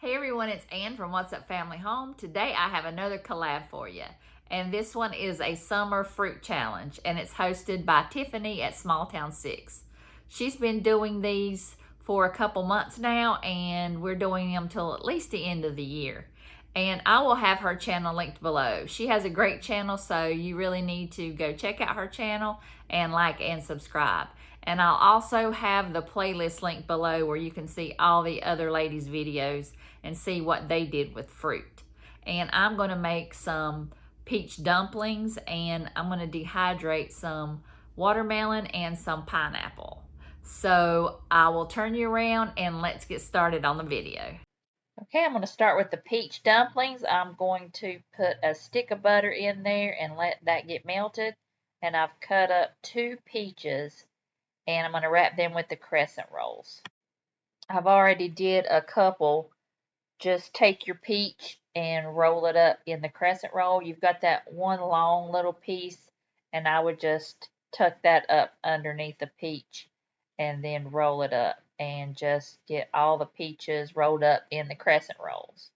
Hey everyone, it's Ann from What's Up Family Home. Today I have another collab for you. And this one is a summer fruit challenge and it's hosted by Tiffany at Smalltown Six. She's been doing these for a couple months now and we're doing them till at least the end of the year. And I will have her channel linked below. She has a great channel, so you really need to go check out her channel and like and subscribe. And I'll also have the playlist linked below where you can see all the other ladies' videos and see what they did with fruit. And I'm going to make some peach dumplings and I'm going to dehydrate some watermelon and some pineapple. So I will turn you around and let's get started on the video. Okay, I'm going to start with the peach dumplings. I'm going to put a stick of butter in there and let that get melted. And I've cut up 2 peaches and I'm going to wrap them with the crescent rolls. I've already did a couple. Just take your peach and roll it up in the crescent roll. You've got that one long little piece and I would just tuck that up underneath the peach and then roll it up and just get all the peaches rolled up in the crescent rolls.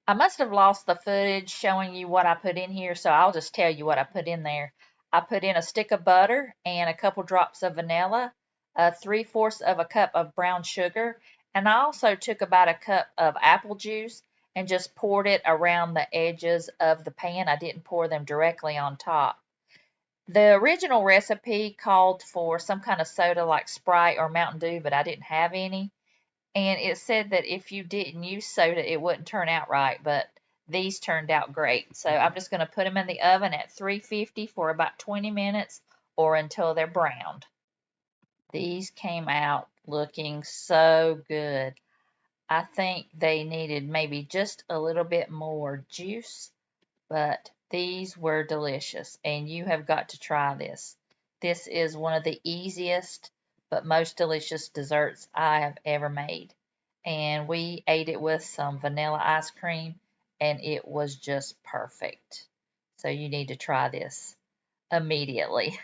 I must have lost the footage showing you what I put in here, so I'll just tell you what I put in there. I put in a stick of butter and a couple drops of vanilla, 3/4 of a cup of brown sugar, and I also took about a cup of apple juice and just poured it around the edges of the pan. I didn't pour them directly on top. The original recipe called for some kind of soda like Sprite or Mountain Dew, but I didn't have any. And it said that if you didn't use soda, it wouldn't turn out right, but these turned out great. So I'm just going to put them in the oven at 350 for about 20 minutes or until they're browned. These came out looking so good. I think they needed maybe just a little bit more juice, but these were delicious and you have got to try this. This is one of the easiest but most delicious desserts I have ever made. And we ate it with some vanilla ice cream and it was just perfect. So you need to try this immediately.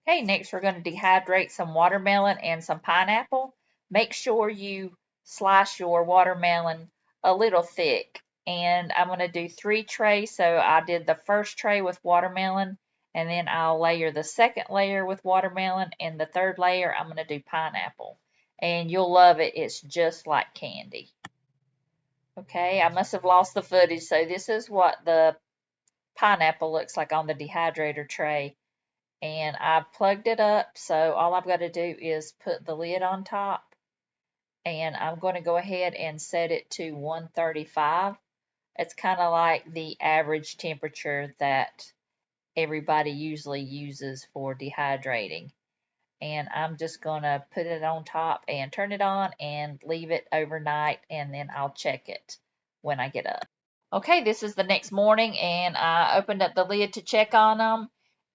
Okay, next we're going to dehydrate some watermelon and some pineapple. Make sure you slice your watermelon a little thick. And I'm going to do 3 trays. So I did the first tray with watermelon, and then I'll layer the second layer with watermelon, and the third layer I'm going to do pineapple. And you'll love it. It's just like candy. Okay, I must have lost the footage. So this is what the pineapple looks like on the dehydrator tray. And I've plugged it up, so all I've got to do is put the lid on top. And I'm going to go ahead and set it to 135. It's kind of like the average temperature that everybody usually uses for dehydrating. And I'm just going to put it on top and turn it on and leave it overnight, and then I'll check it when I get up. Okay, this is the next morning, and I opened up the lid to check on them,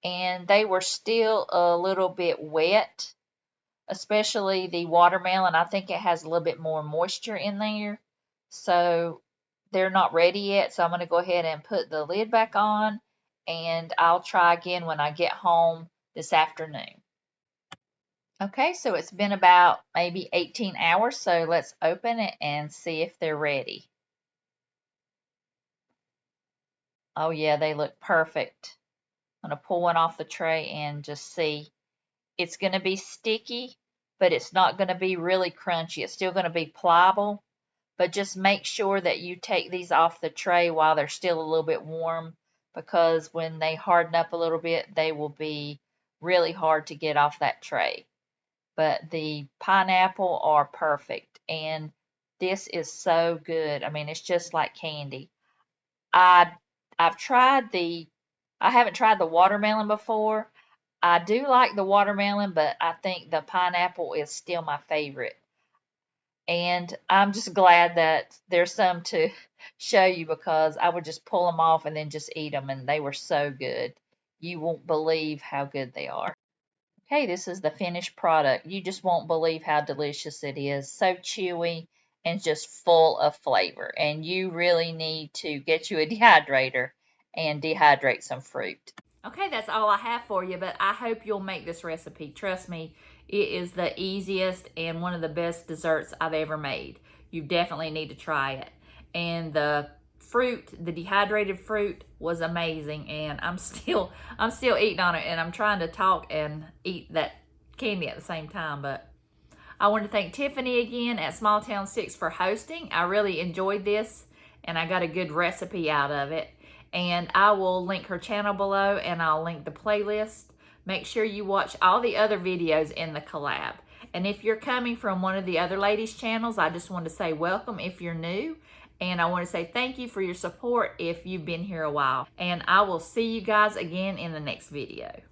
and they were still a little bit wet, especially the watermelon. I think it has a little bit more moisture in there, so they're not ready yet. So I'm going to go ahead and put the lid back on, and I'll try again when I get home this afternoon. Okay, so it's been about maybe 18 hours, so let's open it and see if they're ready. Oh yeah, they look perfect. I'm going to pull one off the tray and just see. It's going to be sticky, but it's not going to be really crunchy. It's still going to be pliable, but just make sure that you take these off the tray while they're still a little bit warm, because when they harden up a little bit, they will be really hard to get off that tray. But the pineapple are perfect, and this is so good. I mean, it's just like candy. I haven't tried the watermelon before. I do like the watermelon, but I think the pineapple is still my favorite. And I'm just glad that there's some to show you, because I would just pull them off and then just eat them, and they were so good. You won't believe how good they are. Okay, this is the finished product. You just won't believe how delicious it is. So chewy and just full of flavor. And you really need to get you a dehydrator and dehydrate some fruit. Okay, that's all I have for you, but I hope you'll make this recipe. Trust me, it is the easiest and one of the best desserts I've ever made. you definitely need to try it. And the fruit, the dehydrated fruit, was amazing, and I'm still eating on it, and I'm trying to talk and eat that candy at the same time. But I want to thank Tiffany again at Smalltown Six for hosting. I really enjoyed this, and I got a good recipe out of it. And I will link her channel below, and I'll link the playlist. Make sure you watch all the other videos in the collab. And if you're coming from one of the other ladies' channels, I just want to say welcome if you're new. And I want to say thank you for your support if you've been here a while. And I will see you guys again in the next video.